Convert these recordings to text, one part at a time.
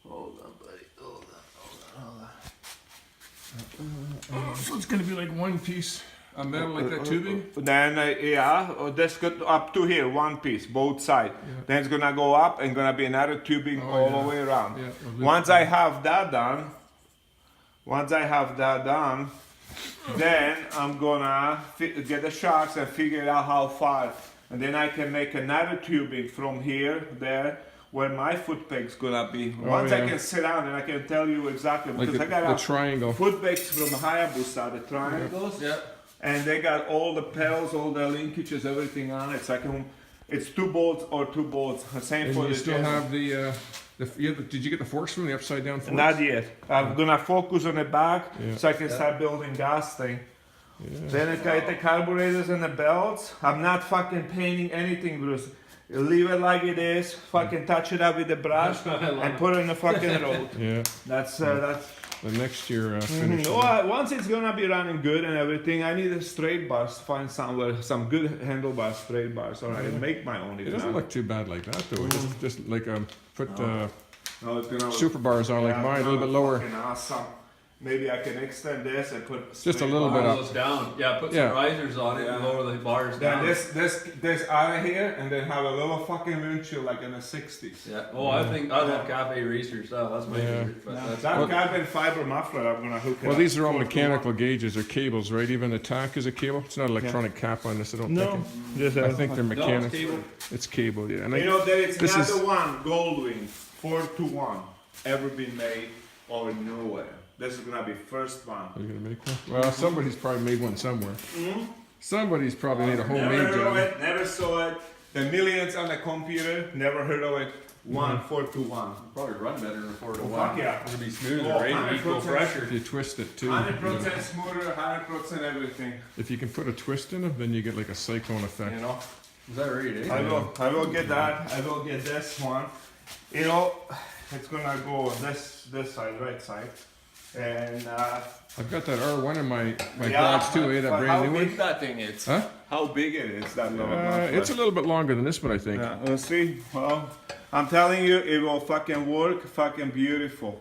Hold on, buddy. Hold on. So it's gonna be like one piece of metal like that tubing? Then, this got up to here, one piece, both sides. Yeah. Then it's gonna go up and gonna be another tubing all the way around. Yeah. Once I have that done, then I'm gonna get the shocks and figure out how far. And then I can make another tubing from here, there, where my foot peg's gonna be. Once I can sit down and I can tell you exactly, Like because I got the triangle. foot pegs from Hayabusa, the triangles. Yeah. And they got all the pedals, all the linkages, everything on it. It's 2 bolts or 2 bolts. The same And for you the still Jazz. have did you get the forks from the upside down forks? Not yet. I'm gonna focus on the back Yeah. so I can start building gas thing. Yeah. Then I got the carburetors and the belts. I'm not fucking painting anything, Bruce. Leave it like it is. Fucking touch it up with the brush and put it in the fucking road. Yeah. That's The next year finish. Well, once it's gonna be running good and everything, I need a straight bars. Find somewhere some good handlebar straight bars, or I can make my own. It doesn't look too bad like that though. Just like put No, it's gonna super bars on like mine, a little bit lower. Fucking awesome. Maybe I can extend this and put Just a little bit bars. up. Those down. Yeah, put Yeah. some risers on it and Yeah. lower the bars Then down. this out of here, and then have a little fucking windshield like in the 60s. Yeah. Oh, I think I'd have cafe racer style. That's my Yeah. favorite. But that's That carbon fiber muffler, I'm gonna hook it Well, up. these are all 4 to mechanical 1. gauges or cables, right? Even the tack is a cable. It's not electronic cap on this. I don't No, think. just I think they're no, it's mechanical. cable. It's cable, yeah. And You know that it's this not is- the one Goldwing 4-to-1 ever been made or nowhere. This is gonna be first one. Are you gonna make one? Well, somebody's probably made one somewhere. Somebody's probably made a Never homemade heard of job. it, never saw it. The millions on the computer, never heard of it. 4-to-1. Probably run better than a 4 to Oh, 1. fuck yeah. It'll be smoother, Oh, right? And equal 100%. pressure. If you twist it too. 100% smoother, 100% everything. If you can put a twist in them, then you get like a cyclone effect. You know, Is that right, eh? I will get that. I will get this one. You know, it's gonna go this side, right side, and I've got that R1 in my yeah, garage too, eh? That but brand how new big one. that thing is? Huh? How big it is? That little It's a little bit longer than this one, I think. Yeah, let's see. Well, I'm telling you, it will fucking work, fucking beautiful.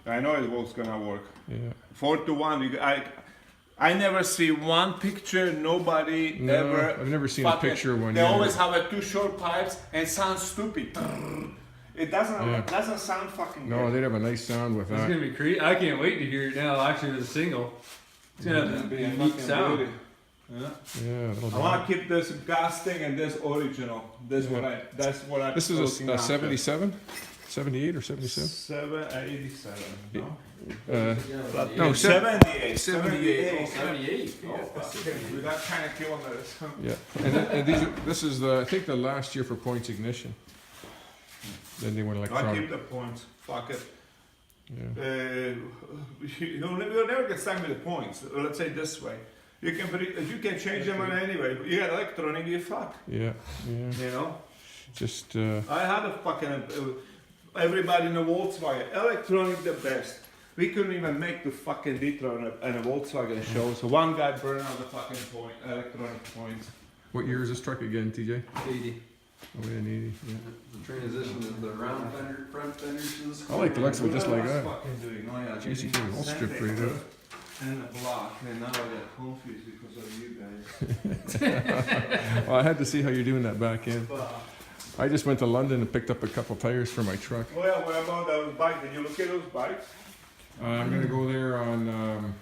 I know it was gonna work. Yeah. 4-to-1. I never see one picture. Nobody No, ever. I've never seen a fucking- picture of one. They either. always have 2 short pipes and sound stupid. It doesn't. Yeah. Doesn't sound fucking. No, good. they'd have a nice sound with It's that. gonna be crazy. I can't wait to hear it now. Actually, with a single, it's gonna have It'll this be a unique fucking sound. beauty. Yeah. Yeah, that'll I be want to keep this gas thing and this original. That's what I. This is a 77, 78 or 77. 87. No. No, 78. 78. 78. With that kind of kilometers. Yeah, and this is I think the last year for points ignition. Then they went I electronic. keep the points. Fuck it. Yeah. You'll never get stuck with the points. Let's say this way. You can change them on anyway. You got electronic, you fuck. Yeah, yeah. You know. Just I had a fucking everybody in the Volkswagen electronic the best. We couldn't even make the fucking Detroit and a Volkswagen show. So one guy burned out the fucking electronic points. what year is this truck again, TJ? 80. Oh, yeah, 80. Yeah. The transition of the round fender, front fenders to the I square. like the looks of it just like What I that. was fucking doing? Oh, yeah, Jeez, you can all strip right out. and a block, and now I got confused because of you guys. Well, I had to see how you're doing that back end. I just went to London and picked up a couple tires for my truck. Well, what about those bikes? Did you look at those bikes? I'm gonna go there on.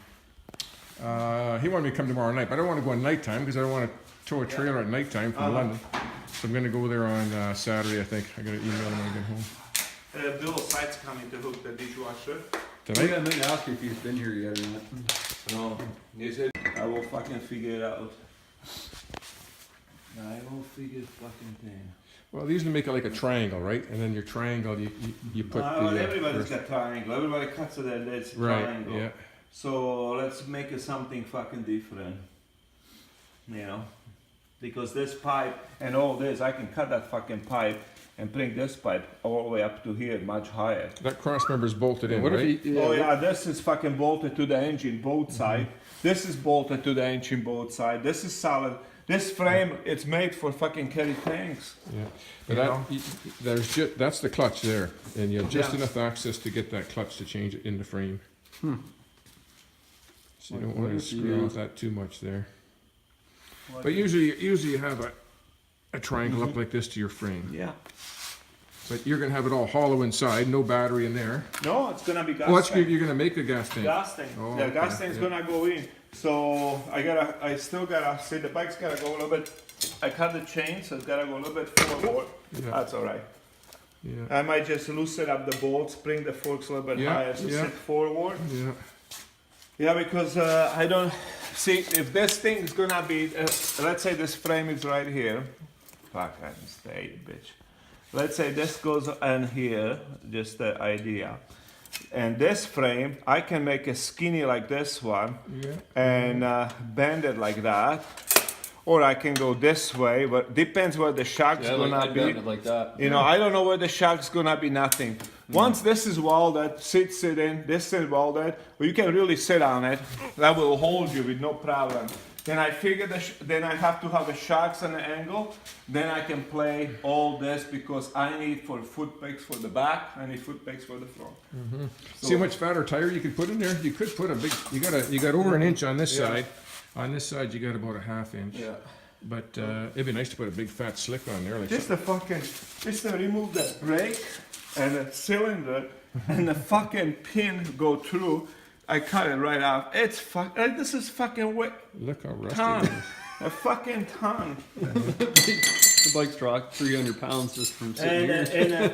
He wanted me to come tomorrow night, but I don't want to go at nighttime because I don't want to tow a trailer at nighttime from London. So I'm gonna go there on Saturday. I think I gotta email him when I get home. Bill Side's coming to hook the dishwasher. Tonight? I meant to ask you if he's been here yet or not. No, he said I will fucking figure it out. I will figure fucking thing. Well, they usually make it like a triangle, right? And then your triangle, you put the. Everybody's got triangle. Everybody cuts it and it's right. triangle. Yeah. So let's make it something fucking different. You know, because this pipe and all this, I can cut that fucking pipe and bring this pipe all the way up to here, much higher. That cross member's bolted in, What right? if he? Oh yeah, this is fucking bolted to the engine both side. This is bolted to the engine both side. This is solid. This frame, it's made for fucking carry tanks. Yeah, but that's the clutch there, and you have just enough access to get that clutch to change it in the frame. So you don't want to screw off that too much there. But usually you have a triangle up like this to your frame. Yeah. But you're gonna have it all hollow inside, no battery in there. No, it's gonna be gas Oh, tank. you're gonna make the gas tank. Gas tank. Oh, The okay. gas tank's gonna go in. So I still gotta see the bike's gotta go a little bit. I cut the chain, so it's gotta go a little bit forward. Yeah. That's all right. Yeah. I might just loosen up the bolts, bring the forks a little bit Yeah, higher, so yeah. sit forward. Yeah. Yeah, because I don't see if this thing is gonna be. Let's say this frame is right here. Fuck, I mistake, bitch. Let's say this goes in here, just the idea. And this frame, I can make it skinny like this one Yeah. and bend it like that. Or I can go this way, but depends where the shock's gonna be. like that. You know, I don't know where the shock's gonna be, nothing. Once this is welded, sit in, this is welded, well, you can really sit on it. That will hold you with no problem. Then I figure then I have to have the shocks on the angle. Then I can play all this because I need for foot pegs for the back, I need foot pegs for the front. So, See how much fat or tire you could put in there? You could put a big. You got over an inch on this Yeah. side. On this side, you got about a half inch. Yeah. But it'd be nice to put a big fat slick on there, like Just to remove the brake and the cylinder and the fucking pin go through. I cut it right off. It's this is fucking look how rusty ton. it is. A fucking ton. The bike's dropped 300 pounds just from sitting here.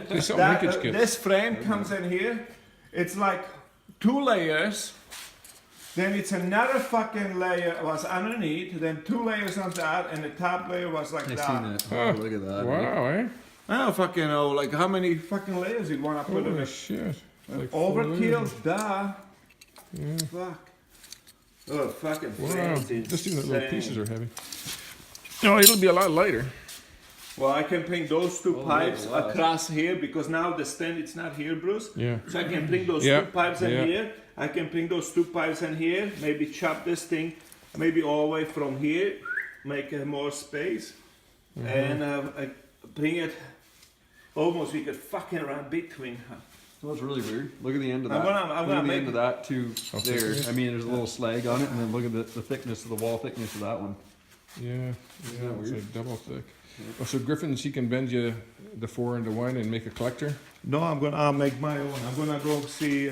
There's some linkage kits. This frame comes in here. It's like 2 layers. Then it's another fucking layer was underneath. Then 2 layers on that, and the top layer was like I that. seen that. Oh, look at that. Wow, eh? I don't fucking know, like how many fucking layers you want to put in Holy it. shit. Like 4 Overkill, layers. duh. Yeah. Fuck. Oh, fucking Wow. fancy. Just even the little insane. pieces are heavy. No, it'll be a lot lighter. Well, I can bring those 2 Oh, pipes yeah, wow. across here because now the stand it's not here, Bruce. Yeah. So I can bring those Yeah, 2 pipes in yeah. here. I can bring those 2 pipes in here. Maybe chop this thing, maybe all the way from here, make more space, and I bring it. Almost we could fucking run between. That's really weird. Look at the end of I'm that. gonna look at the make- end of that too. Okay. There. I mean, there's a little slag on it, and then look at the thickness of the wall thickness of that one. Yeah. that It's weird? like double thick. Oh, so Griffin's, he can bend you the 4 into 1 and make a collector? No, I'll make my own. I'm gonna go see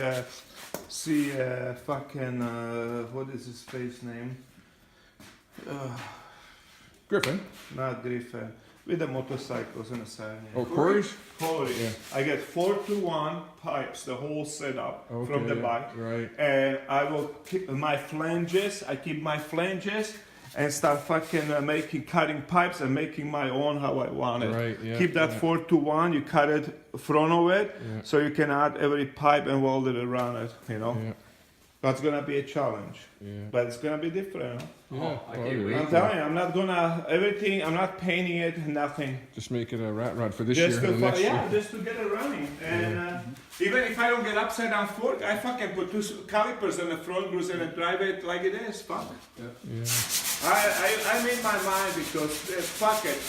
fucking what is his face name? Griffin? Not Griffin. With the motorcycles and the side. Oh, Corey's? Corey. Yeah. I get 4-to-1 pipes, the whole setup from the Okay, bike. Right. And I will keep my flanges. I keep my flanges and start fucking cutting pipes and making my own how I want it. Right, yeah. Keep that yeah. 4-to-1. You cut it front of it, Yeah. so you can add every pipe and weld it around it. You know, Yeah. that's gonna be a challenge, Yeah. but it's gonna be different. Huh? Yeah. Oh, I can't yeah. wait. I'm telling you, I'm not gonna everything. I'm not painting it. Nothing. Just make it a rat rod for this Just year to and next yeah, year. just to get it running. And even if I don't get upside down fork, I fucking put 2 calipers on the front, Bruce, and I drive it like it is. Fuck. Yeah. I made my mind because fuck it.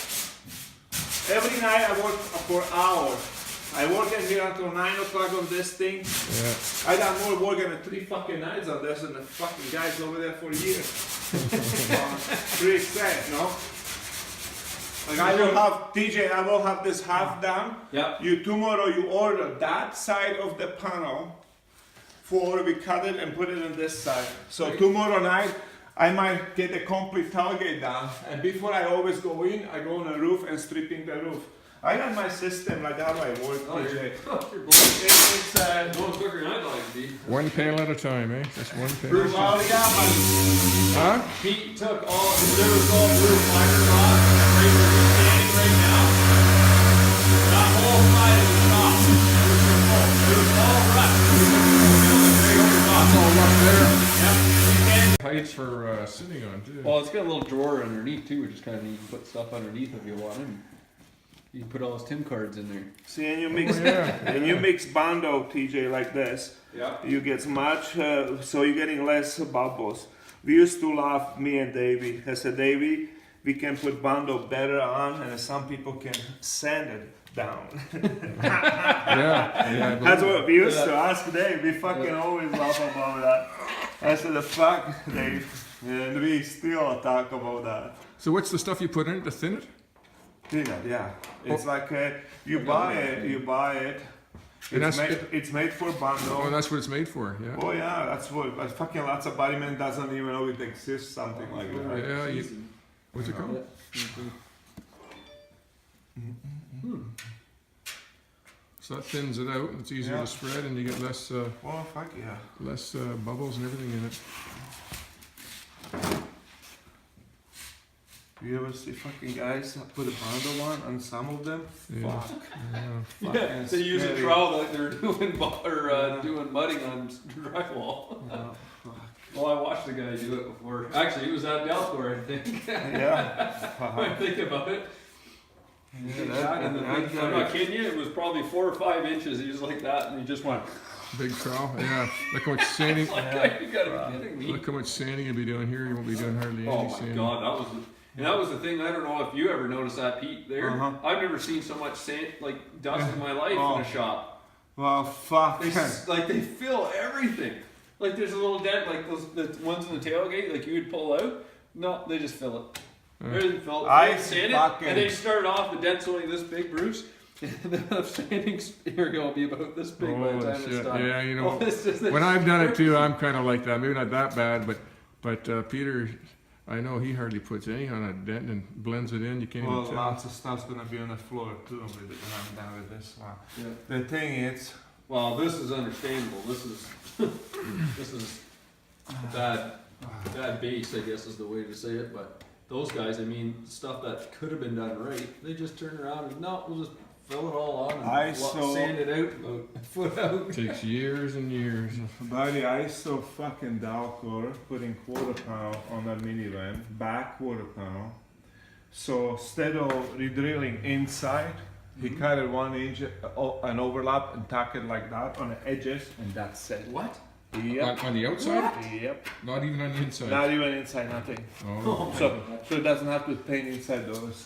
Every night I work for hours. I work in here until 9 o'clock on this thing. Yeah. I got more work than 3 fucking nights on this than the fucking guys over there for years. Pretty sad, no? Like I will have TJ, I will have this half done. Yep. You tomorrow you order that side of the panel we cut it and put it on this side. So tomorrow night I might get a complete tailgate done. And before I always go in, I go on the roof and stripping the roof. I got my system like how I work, TJ. You're It's going quicker than I'd like to be. One panel at a time, eh? Just one panel. Bruce, well, yeah, but Huh? Pete took all there was all Bruce microsoft right where he's standing right now. That whole side of the top. It was all rust. It's all up there. Yep. You can. Heights for sitting on, too. Well, it's got a little drawer underneath too, which is kind of neat. You can put stuff underneath if you want, and you can put all his TIM cards in there. see, and you mix, and you mix Bondo, TJ, like this. Yeah. You get much, so you're getting less bubbles. We used to laugh, me and Davey. I said, Davey, we can put bundle better on, and some people can sand it down. Yeah. That's what we used to ask Dave. We fucking always laugh about that. I said, the fuck, Dave. And we still talk about that. So what's the stuff you put in it to thin it? Peanut, yeah. It's like you buy it. And It's made for bundle. Oh, that's what it's made for. Yeah. Oh yeah, that's what fucking lots of bodymen doesn't even know it exists, something like that. Yeah. What's it called? So that thins it out. It's easier Yeah. to spread, and you get less Oh fuck yeah. bubbles and everything in it. You ever see fucking guys put a bundle on some of them? Yeah. Fuck. Yeah. Yeah, they use a scary. trowel like they're doing doing mudding on drywall. Oh, fuck. Well, I watched a guy do it before. Actually, he was at Delcor, I think. Yeah. When I think about it. I'm not that kidding you. It was probably 4 or 5 inches. He was like that, and he just went. Big trowel. Yeah. Look how much sanding. Like, you gotta be kidding me. Look how much sanding you'll be doing here. You won't be doing hardly Oh any my sanding. god, that was the thing. I don't know if you ever noticed that, Pete. There, Uh-huh. I've never seen so much sand, like dust in my life in a shop. Well, fuck. They fill everything. Like there's a little dent, like the ones in the tailgate, like you would pull out. No, they just fill it. Everything filled. I Sand it, fucking- and they started off. The dent's only this big, Bruce. The sanding area will be about this big by the Holy time it's shit. done. Yeah, you know, Oh, it's just- when I've done it too, I'm kind of like that. Maybe not that bad, but Peter, I know he hardly puts any on a dent and blends it in. You can't Well, even tell. lots of stuff's gonna be on the floor too when I'm done with this one. Yeah. The thing is, Well, this is understandable. This is bad base, I guess is the way to say it. But those guys, I mean, stuff that could have been done right, they just turn around and no, we'll just fill it all on and sand it out about a foot out. Takes years and years. buddy, I saw fucking Dalcor putting quarter pound on a minivan, back quarter pound. So instead of redrilling inside, he cut it 1 inch an overlap and tuck it like that on the edges, and that's it. What? Yep. On the outside? Yep. Not even on the inside. Not even inside, nothing. Oh. So it doesn't have to paint inside those.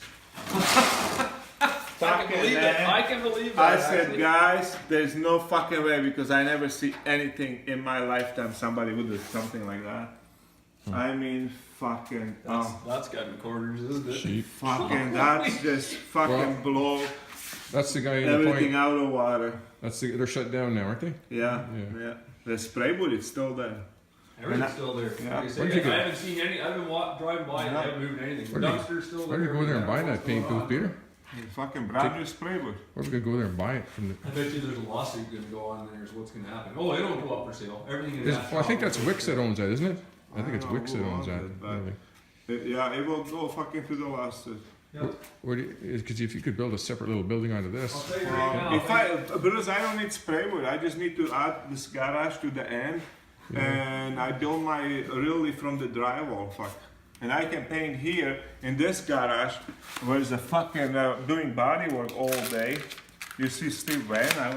I can believe that. I can believe that. I said, actually. guys, there's no fucking way because I never see anything in my lifetime somebody would do something like that. I mean, fucking, That's cutting corners, isn't it? Cheap. fucking, that's just fucking blow That's the guy in the everything point. out of water. They're shut down now, aren't they? Yeah, Yeah. yeah. The spray wood is still there. Everything's still there. Yeah. Like I say, Where'd you I go? haven't seen any. I've been driving by and I haven't moved anything. The Where'd you- dumpster's still Why there. don't you go there and buy that paint booth, Peter? Fucking brand new spray wood. Where are we gonna go there and buy it from the? I bet you there's a lawsuit going to go on there. Is what's going to happen. Oh, it don't go up for sale. Everything in that. Well, I think shop that's goes Wix for that sale. owns that, isn't it? I think I it's don't Wix know that who owns owns that. it, but- Really. Yeah, it will go fucking to the lawsuit. Yeah. Because if you could build a separate little building out of I'll this, tell you right now. If because I don't need spray wood, I just need to add this garage to the end, and I build my really from the drywall, fuck. And I can paint here in this garage, where the fucking doing body work all day. You see Steve Van, I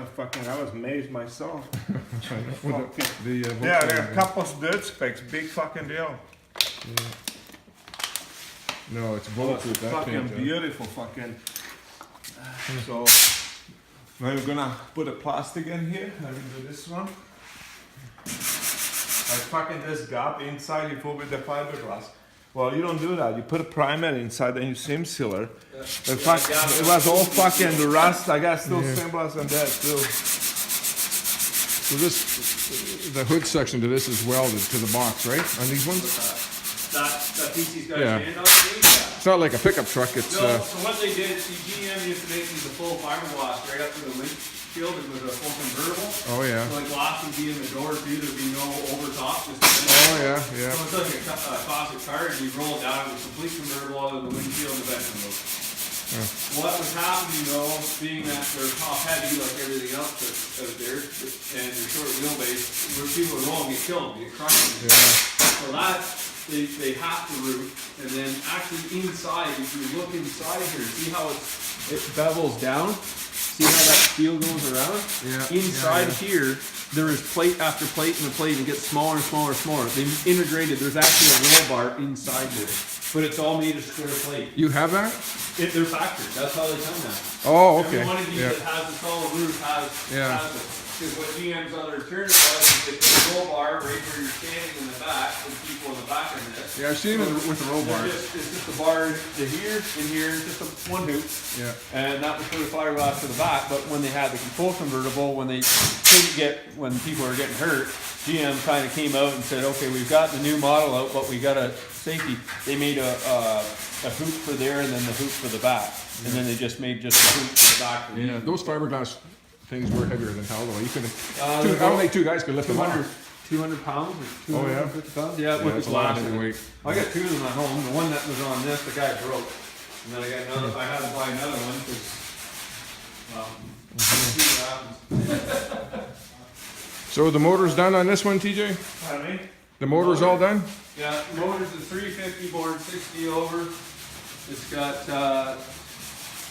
was amazed myself. the Yeah, there are a couple of dirt specks, big fucking deal. No, it's bulletproof. That Fucking paint. beautiful, fucking. So now we're gonna put a plastic in here. I will do this one. Like fucking this gap inside, you put with the fiberglass. Well, you don't do that. You put a primer inside and you sim sealer. In fact, it was all fucking rust. I got still symbols on that too. So the hood section to this is welded to the box, right? On these ones? That piece he's got Yeah. his hand on. Yeah. It's not like a pickup truck. It's No, so what they did, see, GM used to make these a full fiberglass right up to the windshield and with a full convertible. oh yeah, So the glass would be in the door too, there'd be no overtop. Just oh yeah, So yeah. it's like a classic car, and you roll it down with a complete convertible out of the windshield and the vent windows. What was happening though, being that they're top heavy like everything else that's out there, and they're short wheelbase, where people are rolling, get killed, get crushed. So that, they have to root, and then actually inside, if you look inside here, see how it bevels down? See how that steel goes around? Yeah, Inside yeah, here, there is plate after plate and the plate, and it gets smaller and smaller and smaller. They integrated, there's actually a roll bar inside there. So but it's all made of square plate. You have that? They're factory, that's how they come now. Oh, okay. Every one of these Yeah. that has a solid roof has it. Because what GM's other alternative was is they put a roll bar right where you're standing in the back, for the people in the back of this. Yeah, I've seen it with the roll bars. It's just a bar to here and here, and just one hoop. Yeah. And that was for the fiberglass to the back, but when they had the full convertible, when people were getting hurt, GM kind of came out and said, okay, we've got the new model out, but we got a safety. They made a hoop for there and then the hoop for the back. And then they just made just a hoop for the back. Yeah, those fiberglass things were heavier than hell though. You could I don't think two guys could lift them up. 200 pounds or 250 pounds? Yeah, with that's the a lot glass of in it. weight. I got two of them at home. The one that was on this, the guy broke. And then I got another, I had to buy another one because, see what happens. So the motor's done on this one, TJ? Pardon me? The motor's all done? Yeah, motor's a 350 board, 60 over. It's got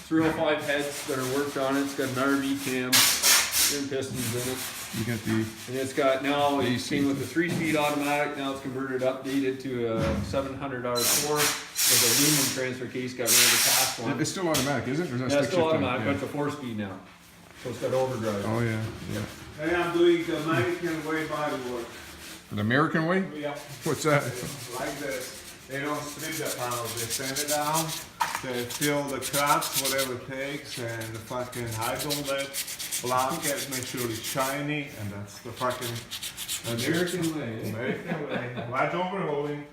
305 heads that are worked on it. It's got an RV cam, and pistons in it. You got the And it's got now, it AC. came with a 3-speed automatic, now it's converted, updated to a 700R4 with a aluminum transfer case, got rid of the cast one. it's still automatic, isn't it? Or is that Yeah, it's stick still shift on it? automatic, but it's a 4-speed now. So it's got overdrive. Oh yeah, yeah. Hey, I'm doing the American way body work. The American way? Yeah. What's that? Like this. They don't strip the panels, they sand it down, they fill the cracks, whatever it takes, and the fucking hide all that, block it, make sure it's shiny, and that's the fucking American way, eh? American way. Large overhauling.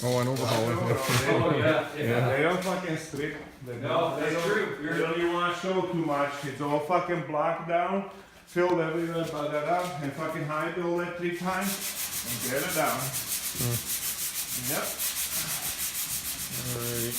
Oh, an overhaul. Oh, yeah, yeah. They don't fucking strip. They No, they that's don't- true. They don't even want to show too much. It's all fucking blocked down, filled everywhere, and fucking hide all that 3 times, and get it down. Yep. Alright.